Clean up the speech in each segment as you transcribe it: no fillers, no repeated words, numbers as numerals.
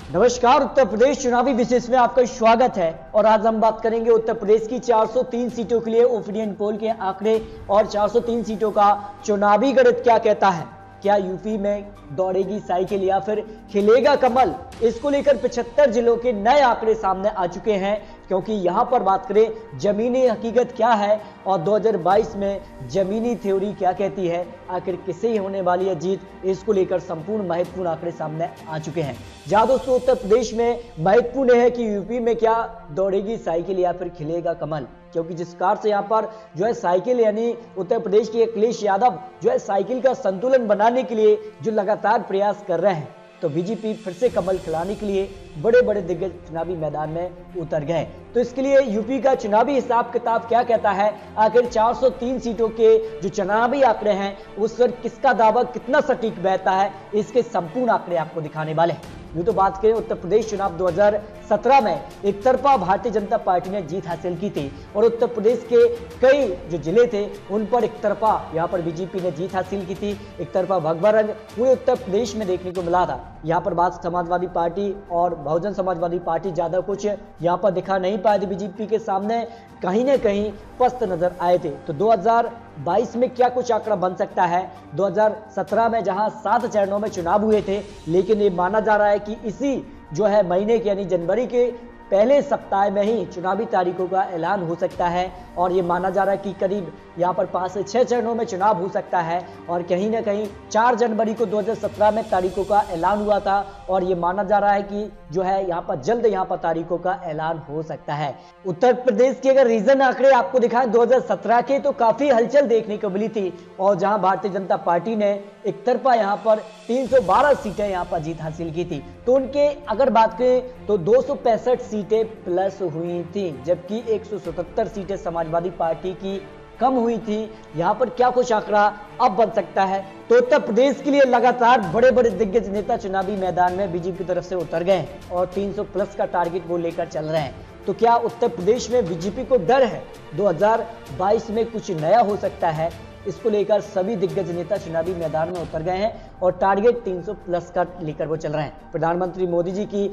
नमस्कार। उत्तर प्रदेश चुनावी विशेष में आपका स्वागत है और आज हम बात करेंगे उत्तर प्रदेश की 403 सीटों के लिए ओपिनियन पोल के आंकड़े और 403 सीटों का चुनावी गणित क्या कहता है। क्या यूपी में दौड़ेगी साइकिल या फिर खिलेगा कमल, इसको लेकर 75 जिलों के नए आंकड़े सामने आ चुके हैं। क्योंकि यहां पर बात करें जमीनी हकीकत क्या है और 2022 में जमीनी थ्योरी क्या कहती है, आखिर किसे होने वाली है जीत, इसको लेकर संपूर्ण महत्वपूर्ण आंकड़े सामने आ चुके हैं। जहां दोस्तों उत्तर प्रदेश में महत्वपूर्ण है कि यूपी में क्या दौड़ेगी साइकिल या फिर खिलेगा कमल। क्योंकि जिस कार से यहाँ पर जो है साइकिल यानी उत्तर प्रदेश के अखिलेश यादव जो है साइकिल का संतुलन बनाने के लिए जो लगातार प्रयास कर रहे हैं, तो बीजेपी फिर से कमल खिलाने के लिए बड़े बड़े दिग्गज चुनावी मैदान में उतर गए। तो इसके लिए यूपी का चुनावी हिसाब किताब क्या कहता है, आखिर 403 सीटों के जो चुनावी आंकड़े हैं उस पर किसका दावा कितना सटीक बहता है, इसके संपूर्ण आंकड़े आपको दिखाने वाले हैं। यूं तो बात करें उत्तर प्रदेश चुनाव 2017 में एक तरफा भारतीय जनता पार्टी ने जीत हासिल की थी और उत्तर प्रदेश के कई जो जिले थे उन पर एक तरफा यहाँ पर बीजेपी ने जीत हासिल की थी। एक तरफा भगवा रंग पूरे उत्तर प्रदेश में देखने को मिला था। यहाँ पर बात समाजवादी पार्टी और बहुजन समाजवादी पार्टी ज्यादा कुछ यहाँ पर दिखा नहीं पाए थे, बीजेपी के सामने कहीं ना कहीं पस्त नजर आए थे। तो 2022 में क्या कुछ आंकड़ा बन सकता है। 2017 में जहां 7 चरणों में चुनाव हुए थे, लेकिन ये माना जा रहा है कि इसी जो है महीने के यानी जनवरी के पहले सप्ताह में ही चुनावी तारीखों का ऐलान हो सकता है। और ये माना जा रहा है कि करीब यहाँ पर 5 से 6 चरणों में चुनाव हो सकता है और कहीं ना कहीं 4 जनवरी को 2017 में तारीखों का ऐलान हुआ था और ये माना जा रहा है कि जो है यहाँ पर जल्द यहाँ पर तारीखों का ऐलान हो सकता है। उत्तर प्रदेश के अगर रीजन आंकड़े आपको दिखाएं 2017 के, तो काफी हलचल देखने को मिली थी और जहां भारतीय जनता पार्टी ने एक तरफा यहाँ पर 312 सीटें यहाँ पर जीत हासिल की थी। तो उनके अगर बात करें तो 265 सीटें प्लस हुई थी, जबकि 177 सीटें समाजवादी पार्टी की कम हुई थी। यहाँ पर क्या कुछ आंकड़ा अब बन सकता है, तो उत्तर प्रदेश के लिए लगातार बड़े बड़े दिग्गज नेता चुनावी मैदान में बीजेपी की तरफ से उतर गए हैं और 300 प्लस का टारगेट वो लेकर चल रहे हैं। तो क्या उत्तर प्रदेश में बीजेपी को डर है 2022 में कुछ नया हो सकता है, इसको लेकर सभी दिग्गज नेता चुनावी मैदान में उतर गए हैं और टारगेट 300 प्लस का लेकर वो चल रहे हैं। प्रधानमंत्री मोदी जी की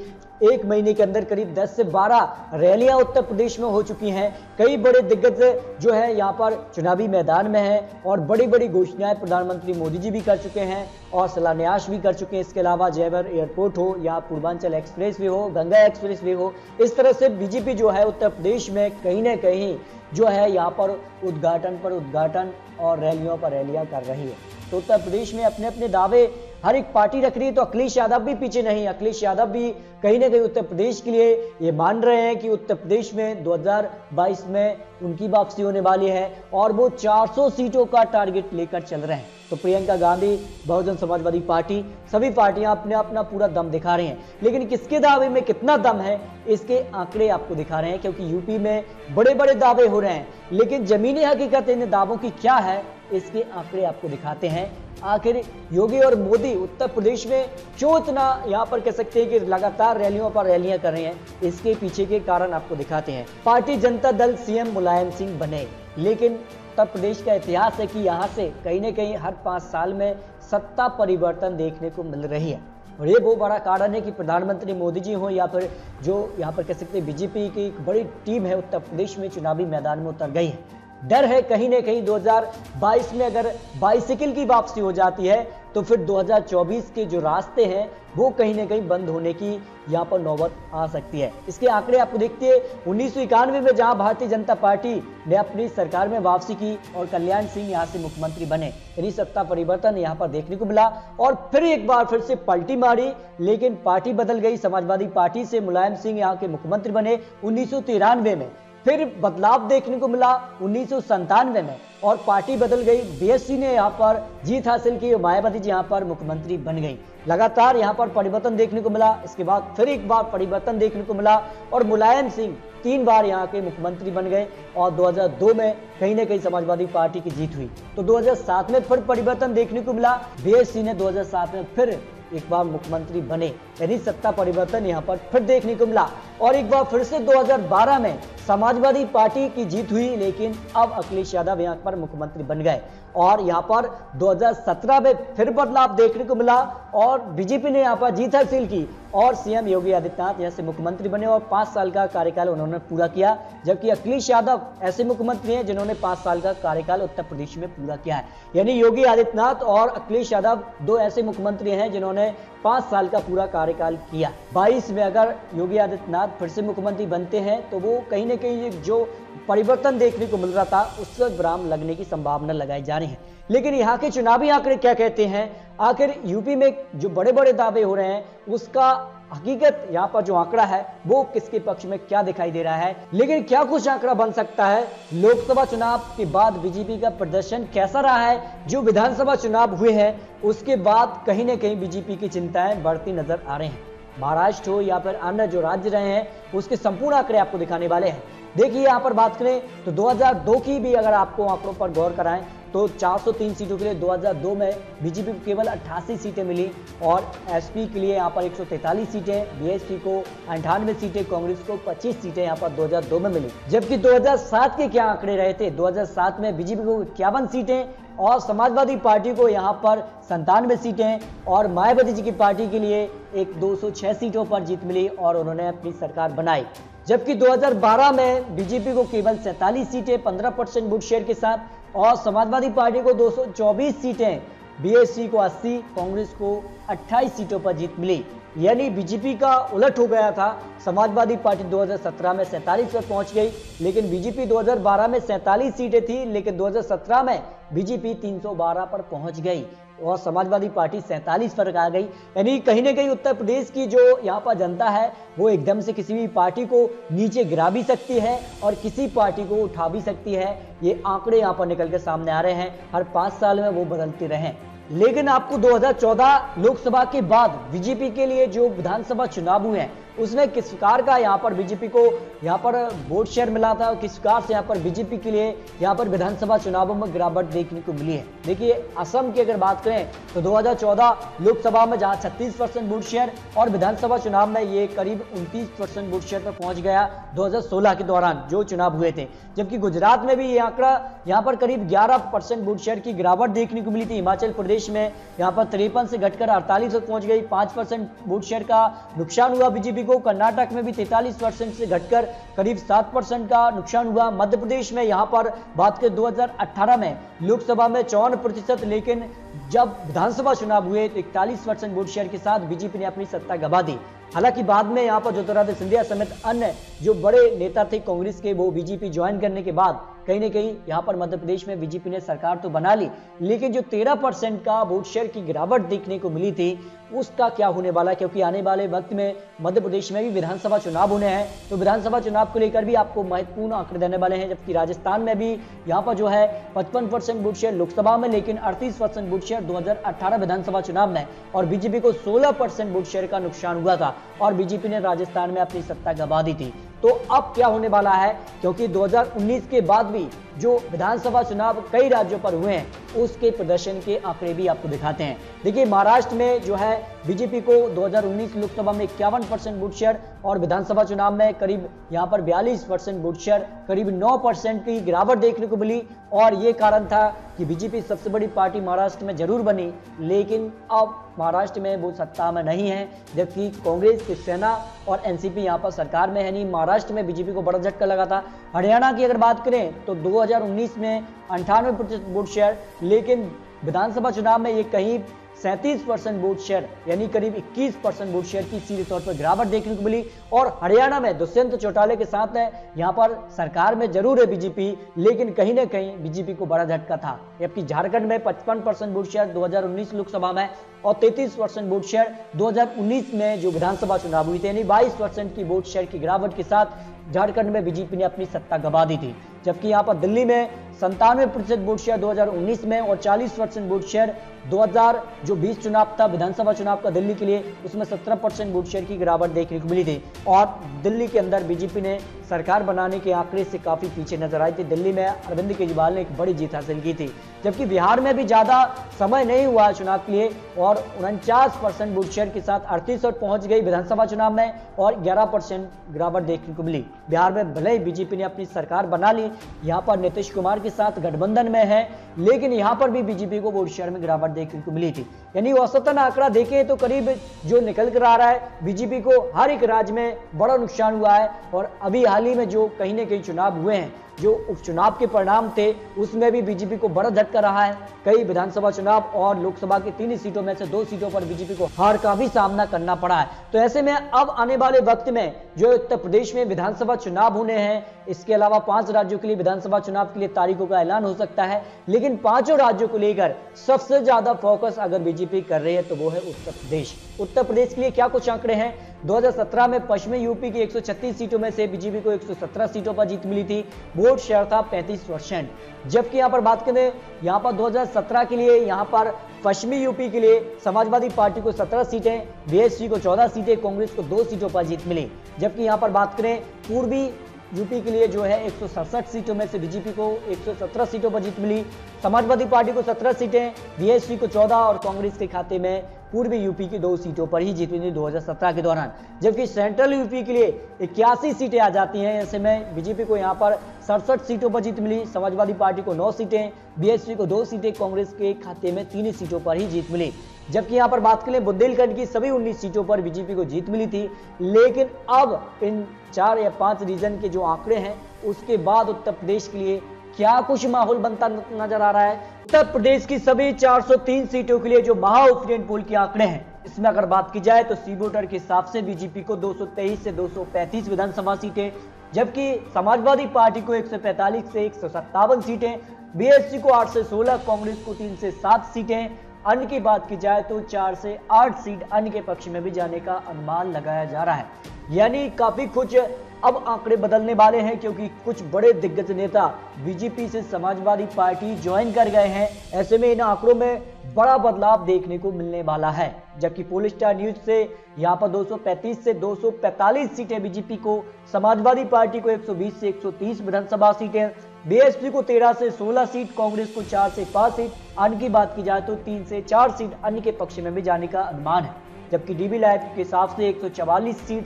एक महीने के अंदर करीब 10 से 12 रैलियां उत्तर प्रदेश में हो चुकी हैं। कई बड़े दिग्गज जो है यहाँ पर चुनावी मैदान में हैं और बड़ी बड़ी घोषणाएं प्रधानमंत्री मोदी जी भी कर चुके हैं और शिलान्यास भी कर चुके हैं। इसके अलावा जयपुर एयरपोर्ट हो या पूर्वांचल एक्सप्रेस वे हो, गंगा एक्सप्रेस वे हो, इस तरह से बीजेपी जो है उत्तर प्रदेश में कहीं ना कहीं जो है यहाँ पर उद्घाटन पर उद्घाटन और रैलियों पर रैलियां कर रही है। तो उत्तर प्रदेश में अपने अपने दावे हर एक पार्टी रख रही है। तो अखिलेश यादव भी पीछे नहीं, अखिलेश यादव भी कहीं ना कहीं उत्तर प्रदेश के लिए ये मान रहे हैं कि उत्तर प्रदेश में 2022 में उनकी वापसी होने वाली है और वो 400 सीटों का टारगेट लेकर चल रहे हैं। तो प्रियंका गांधी, बहुजन समाजवादी पार्टी, सभी पार्टियां अपने अपना पूरा दम दिखा रही हैं, लेकिन किसके दावे में कितना दम है इसके आंकड़े आपको दिखा रहे हैं। क्योंकि यूपी में बड़े बड़े दावे हो रहे हैं, लेकिन जमीनी हकीकत इन दावों की क्या है इसके आंकड़े आपको दिखाते हैं। आखिर योगी और मोदी उत्तर प्रदेश में क्यों इतना यहाँ पर कह सकते हैं कि लगातार रैलियों पर रैलियां कर रहे हैं, इसके पीछे के कारण आपको दिखाते हैं। पार्टी जनता दल सीएम मुलायम सिंह बने, लेकिन उत्तर प्रदेश का इतिहास है कि यहाँ से कहीं ना कहीं हर 5 साल में सत्ता परिवर्तन देखने को मिल रही है और ये बहुत बड़ा कारण है कि प्रधानमंत्री मोदी जी हो या फिर जो यहाँ पर कह सकते हैं बीजेपी की एक बड़ी टीम है उत्तर प्रदेश में चुनावी मैदान में उतर गई है। डर है कहीं ना कहीं 2022 में अगर बाइसिकल की वापसी हो जाती है तो फिर 2024 के जो रास्ते हैं वो कहीं ना कहीं बंद होने की यहाँ पर नौबत आ सकती है। इसके आंकड़े आपको देखते हैं 1991 में जहां भारतीय जनता पार्टी ने अपनी सरकार में वापसी की और कल्याण सिंह यहाँ से मुख्यमंत्री बने, यानी सत्ता परिवर्तन यहाँ पर देखने को मिला और फिर एक बार फिर से पलटी मारी, लेकिन पार्टी बदल गई। समाजवादी पार्टी से मुलायम सिंह यहाँ के मुख्यमंत्री बने 1993 में, फिर बदलाव देखने को मिला 1997 में और पार्टी बदल गई। बीएसपी ने यहाँ पर जीत हासिल की, मायावती जी यहाँ पर मुख्यमंत्री बन गई। लगातार यहाँ पर परिवर्तन देखने को मिला। इसके बाद फिर एक बार परिवर्तन देखने को मिला और मुलायम सिंह 3 बार यहाँ के मुख्यमंत्री बन गए और 2002 में कहीं ना कहीं समाजवादी पार्टी की जीत हुई। तो 2007 में फिर परिवर्तन देखने को मिला। बीएसपी ने 2007 में फिर एक बार मुख्यमंत्री बने, यानी सत्ता परिवर्तन यहाँ पर फिर देखने को मिला और एक बार फिर से 2012 में समाजवादी पार्टी की जीत हुई, लेकिन अब अखिलेश यादव यहां पर मुख्यमंत्री बन गए और यहां पर 2017 में फिर बदलाव देखने को मिला और बीजेपी ने यहां पर जीत हासिल की और सीएम योगी आदित्यनाथ यहां से मुख्यमंत्री बने और 5 साल का कार्यकाल उन्होंने पूरा किया। जबकि अखिलेश यादव ऐसे मुख्यमंत्री हैं जिन्होंने 5 साल का कार्यकाल उत्तर प्रदेश में पूरा किया है। यानी योगी आदित्यनाथ और अखिलेश यादव दो ऐसे मुख्यमंत्री हैं जिन्होंने 5 साल का पूरा कार्यकाल किया। 22 में अगर योगी आदित्यनाथ फिर से मुख्यमंत्री बनते हैं तो वो कहीं ना कहीं जो परिवर्तन देखने को मिल रहा था उससे विराम लगने की संभावना लगाई जा रही है। लेकिन यहाँ के चुनावी आंकड़े क्या कहते हैं? आखिर यूपी में जो बड़े बड़े दावे हो रहे हैं उसका हकीकत यहाँ पर जो आंकड़ा है वो किसके पक्ष में क्या दिखाई दे रहा है? लेकिन क्या कुछ आंकड़ा बन सकता है? लोकसभा चुनाव के बाद बीजेपी का प्रदर्शन कैसा रहा है? जो विधानसभा चुनाव हुए हैं उसके बाद कहीं ना कहीं बीजेपी की चिंताएं बढ़ती नजर आ रही हैं। महाराष्ट्र हो या फिर अन्य जो राज्य रहे हैं उसके संपूर्ण आंकड़े आपको दिखाने वाले हैं। देखिए यहाँ पर बात करें तो 2002 की भी अगर आपको आंकड़ों पर गौर कराएं तो 403 सीटों के लिए 2002 में बीजेपी को केवल 88 सीटें मिली और एसपी के लिए यहाँ पर 143 सीटें, बीएसपी को 98 सीटें, कांग्रेस को 25 सीटें यहाँ पर 2002 में मिली। जबकि 2007 के क्या आंकड़े रहे थे? 2007 में बीजेपी को 51 सीटें और समाजवादी पार्टी को यहाँ पर 97 सीटें और मायावती जी की पार्टी के लिए एक 206 सीटों पर जीत मिली और उन्होंने अपनी सरकार बनाई। जबकि 2012 में बीजेपी को केवल 47 सीटें 15% वोट शेयर के साथ और समाजवादी पार्टी को 224 सीटें, बीएसपी को 80, कांग्रेस को 28 सीटों पर जीत मिली। यानी बीजेपी का उलट हो गया था। समाजवादी पार्टी 2017 में 47 पर पहुंच गई, लेकिन बीजेपी 2012 में 47 सीटें थी, लेकिन 2017 में बीजेपी 312 पर पहुंच गई और समाजवादी पार्टी 47 पर आ गई। यानी कहीं ना कहीं उत्तर प्रदेश की जो यहाँ पर जनता है वो एकदम से किसी भी पार्टी को नीचे गिरा भी सकती है और किसी पार्टी को उठा भी सकती है। ये आंकड़े यहाँ पर निकल के सामने आ रहे हैं। हर 5 साल में वो बदलते रहे। लेकिन आपको 2014 लोकसभा के बाद बीजेपी के लिए जो विधानसभा चुनाव हुए हैं उसमें किस प्रकार का यहाँ पर बीजेपी को यहाँ पर वोट शेयर मिला था, किस प्रकार से यहाँ पर बीजेपी के लिए यहाँ पर विधानसभा चुनावों में गिरावट देखने को मिली है। देखिए असम की अगर बात करें तो 2014 लोकसभा में जहाँ 36% वोट शेयर और विधानसभा चुनाव में ये करीब 29% वोट शेयर पर पहुंच गया 2016 के दौरान जो चुनाव हुए थे। जबकि गुजरात में भी ये आंकड़ा यहाँ पर करीब 11% वोट शेयर की गिरावट देखने को मिली थी। हिमाचल प्रदेश में यहाँ पर 53 से घटकर 48 तक पहुंच गई, 5% वोट शेयर का नुकसान हुआ बीजेपी को। कर्नाटक में भी 43% से घटकर करीब 7% का नुकसान हुआ। मध्य प्रदेश में यहाँ पर बात करें 2018 में लोकसभा में 54%, लेकिन जब विधानसभा चुनाव हुए तो 41% वोट शेयर के साथ बीजेपी ने अपनी सत्ता गंवा दी। हालांकि बाद में यहाँ पर ज्योतिरादित्य सिंधिया समेत अन्य जो बड़े नेता थे कांग्रेस के वो बीजेपी ज्वाइन करने के बाद कहीं ना कहीं यहाँ पर मध्य प्रदेश में बीजेपी ने सरकार तो बना ली, लेकिन जो 13% का वोट शेयर की गिरावट देखने को मिली थी उसका क्या होने वाला है? क्योंकि आने वाले वक्त में मध्य प्रदेश में भी विधानसभा चुनाव होने हैं तो विधानसभा चुनाव को लेकर भी आपको महत्वपूर्ण आंकड़े देने वाले हैं। जबकि राजस्थान में भी यहाँ पर जो है 55% वोट शेयर लोकसभा में, लेकिन 38% वोट शेयर 2018 विधानसभा चुनाव में और बीजेपी को 16% वोट शेयर का नुकसान हुआ था और बीजेपी ने राजस्थान में अपनी सत्ता गंवा दी थी। तो अब क्या होने वाला है? क्योंकि 2019 के बाद भी जो विधानसभा चुनाव कई राज्यों पर हुए हैं उसके प्रदर्शन के आंकड़े भी आपको दिखाते हैं। देखिए महाराष्ट्र में जो है बीजेपी को 2019 लोकसभा में 51% वोट शेयर और विधानसभा चुनाव में करीब यहाँ पर 42% वोट शेयर, करीब 9% की गिरावट देखने को मिली और ये कारण था कि बीजेपी सबसे बड़ी पार्टी महाराष्ट्र में जरूर बनी, लेकिन अब महाराष्ट्र में वो सत्ता में नहीं है। जबकि कांग्रेस, शिवसेना और एनसीपी यहाँ पर सरकार में है नहीं। महाराष्ट्र में बीजेपी को बड़ा झटका लगा था। हरियाणा की अगर बात करें तो 2019 में 98% वोट शेयर, लेकिन विधानसभा चुनाव में ये कहीं 37% वोट शेयर यानी करीब 21% वोट शेयर की सीधे तौर पर गिरावट देखने को मिली। और हरियाणा में दुष्यंत चौटाला के साथ है यहाँ पर सरकार में जरूर है बीजेपी, लेकिन कहीं ना कहीं बीजेपी को बड़ा झटका था। जबकि झारखंड में 55% वोट शेयर 2019 लोकसभा में और 33% वोट शेयर 2019 में जो विधानसभा चुनाव हुई थे, यानी 22% की वोट शेयर की गिरावट के साथ झारखंड में बीजेपी ने अपनी सत्ता गंवा दी थी। जबकि यहाँ पर दिल्ली में 97% वोट शेयर 2019 में और 40% वोट शेयर 2020 चुनाव था, विधानसभा चुनाव का दिल्ली के लिए, उसमें 17% वोट शेयर की गिरावट देखने को मिली थी। और दिल्ली के अंदर बीजेपी ने सरकार बनाने के आंकड़े से काफी पीछे नजर आई थी। दिल्ली में अरविंद केजरीवाल ने एक बड़ी जीत हासिल की थी, जबकि बिहार में भी ज्यादा समय नहीं हुआ चुनाव के लिए और 49% वोट शेयर के साथ 38 और पहुंच गई विधानसभा चुनाव में और 11% गिरावट देखने को मिली। बिहार में भले ही बीजेपी ने अपनी सरकार बना ली, यहाँ पर नीतीश कुमार के साथ गठबंधन में है, लेकिन यहाँ पर भी बीजेपी को वोट शेयर में गिरावट देखने को मिली थी। यानी औसतन आंकड़ा देखें तो करीब जो निकल कर आ रहा है, बीजेपी को हर एक राज्य में बड़ा नुकसान हुआ है। और अभी हाल ही में जो कहीं ना कहीं चुनाव हुए हैं, जो उपचुनाव के परिणाम थे, उसमें भी बीजेपी को बड़ा झटका रहा है। कई विधानसभा चुनाव और लोकसभा की 3 सीटों में से 2 सीटों पर बीजेपी को हार का भी सामना करना पड़ा है। तो ऐसे में अब आने वाले वक्त में जो उत्तर प्रदेश में विधानसभा चुनाव होने हैं, इसके अलावा 5 राज्यों के लिए विधानसभा चुनाव के लिए तारीखों का ऐलान हो सकता है, लेकिन 5 राज्यों को लेकर सबसे ज्यादा फोकस अगर बीजेपी कर रही है तो वो है उत्तर प्रदेश। उत्तर प्रदेश के लिए क्या कुछ आंकड़े हैं? 2017 में पश्चिमी यूपी की 136 सीटों में से बीजेपी को 117 सीटों पर जीत मिली थी, वोट शेयर था 35%। जबकि यहां पर बात करें, यहां पर 2017 के लिए यहां पर पश्चिमी यूपी के लिए समाजवादी पार्टी को 17 सीटें, बीएसपी को 14 सीटें, कांग्रेस को 2 सीटों पर जीत मिली। जबकि यहां पर बात करें पूर्वी यूपी के लिए जो है 167 सीटों में से बीजेपी को 117 सीटों पर जीत मिली, समाजवादी पार्टी को 17 सीटें, बीएसपी को 14 और कांग्रेस के खाते में पूर्वी यूपी की 2 सीटों पर ही जीत मिली 2017 के दौरान। जबकि सेंट्रल यूपी के लिए 81 सीटें आ जाती हैं। ऐसे में बीजेपी को यहां पर 67 सीटों पर जीत मिली, समाजवादी पार्टी को 9 सीटें, बीएसपी को 2 सीटें, कांग्रेस के खाते में 3 सीटों पर ही जीत मिली। जबकि यहां पर बात करें बुंदेलखंड की सभी 19 सीटों पर बीजेपी को जीत मिली थी। लेकिन अब इन 4 या 5 रीजन के जो आंकड़े हैं, उसके बाद उत्तर प्रदेश के लिए क्या कुछ माहौल बनता नजर आ रहा है? उत्तर प्रदेश की सभी 403 सीटों के लिए जो महा ओपिनियन पोल के आंकड़े हैं, इसमें अगर बात की जाए तो सी वोटर के हिसाब से बीजेपी को 223 से 235 विधानसभा सीटें, जबकि समाजवादी पार्टी को 145 से 157 सीटें, बीएसपी को 8 से 16, कांग्रेस को 3 से 7 सीटें, अन्य की बात की जाए तो 4 से 8 सीट अन्य के पक्ष में भी जाने का अनुमान लगाया जा रहा है। यानी काफी कुछ अब आंकड़े बदलने वाले हैं, क्योंकि कुछ बड़े दिग्गज नेता बीजेपी से समाजवादी पार्टी ज्वाइन कर गए हैं। ऐसे में इन आंकड़ों में बड़ा बदलाव देखने को मिलने वाला है। जबकि पोलस्टार न्यूज से यहां पर 235 से 245 सीटें बीजेपी को, समाजवादी पार्टी को 120 से 130 विधानसभा सीटें, बीएसपी को 13 से 16 सीट, कांग्रेस को 4 से 5 सीट, अन्य की बात की जाए तो 3 से 4 सीट अन्य के पक्ष में भी जाने का अनुमान है। जबकि डीबी लाइव के हिसाब से 144 सीट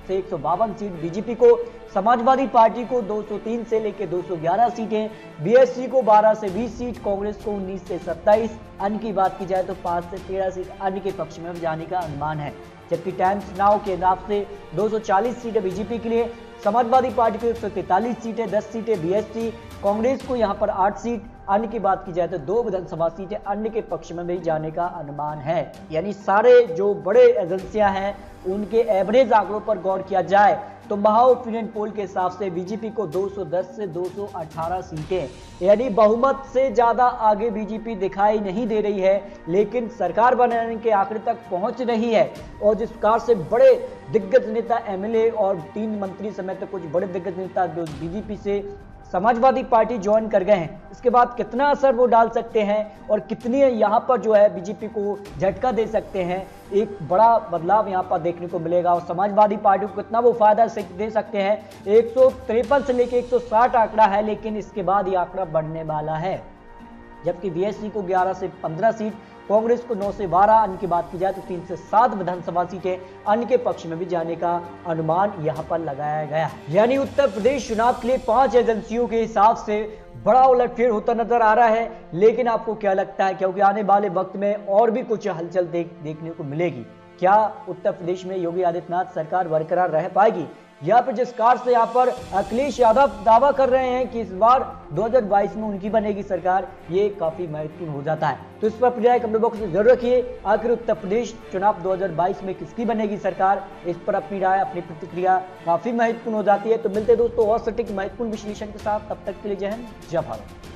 से 152 सीट बीजेपी को, समाजवादी पार्टी को 203 से लेकर 211 सीटें, बीएसपी को 12 से 20 सीट, कांग्रेस को 19 से 27, अन्य की बात की जाए तो 5 से 13 सीट अन्य के पक्ष में जाने का अनुमान है। जबकि टाइम्स नाउ के हिसाब से 240 सीटें बीजेपी के लिए, समाजवादी पार्टी को 143 सीटें, 10 सीटें बीएसपी, कांग्रेस को यहां पर 8 सीट, अन्य की बात की जाए तो 2 विधानसभा सीटें अन्य के पक्ष में भी जाने का अनुमान है। यानी सारे जो बड़े एजेंसियां हैं उनके एवरेज आंकड़ों पर गौर किया जाए तो महा ओपिनियन पोल के हिसाब से बीजेपी को 210 से 218 सीटें, यानी बहुमत से ज्यादा आगे बीजेपी दिखाई नहीं दे रही है, लेकिन सरकार बनाने के आंकड़े तक पहुंच रही है। और जिस प्रकार से बड़े दिग्गज नेता एमएलए और 3 मंत्री समेत कुछ बड़े दिग्गज नेता जो बीजेपी से समाजवादी पार्टी ज्वाइन कर गए हैं, इसके बाद कितना असर वो डाल सकते हैं और कितनी यहां पर जो है बीजेपी को झटका दे सकते हैं, एक बड़ा बदलाव यहां पर देखने को मिलेगा। और समाजवादी पार्टी को कितना वो फायदा दे सकते हैं। 153 से लेकर 160 आंकड़ा है, लेकिन इसके बाद ये आंकड़ा बढ़ने वाला है। जबकि बीएसपी को 11 से 15 सीट, कांग्रेस को 9 से 12, अन्य की बात की जाए तो 3 से 7 विधानसभा सीटें अन्य के पक्ष में भी जाने का अनुमान यहां पर लगाया गया। यानी उत्तर प्रदेश चुनाव के लिए 5 एजेंसियों के हिसाब से बड़ा उलटफेर होता नजर आ रहा है। लेकिन आपको क्या लगता है, क्योंकि आने वाले वक्त में और भी कुछ हलचल देखने को मिलेगी, क्या उत्तर प्रदेश में योगी आदित्यनाथ सरकार बरकरार रह पाएगी, या फिर जिस कार से यहाँ पर अखिलेश यादव दावा कर रहे हैं कि इस बार 2022 में उनकी बनेगी सरकार, ये काफी महत्वपूर्ण हो जाता है। तो इस पर अपनी राय कमेंट बॉक्स में जरूर रखिए। आखिर उत्तर प्रदेश चुनाव 2022 में किसकी बनेगी सरकार, इस पर अपनी राय, अपनी प्रतिक्रिया काफी महत्वपूर्ण हो जाती है। तो मिलते दोस्तों और सटीक महत्वपूर्ण विश्लेषण के साथ, तब तक के लिए जय हिंद, जय भारत।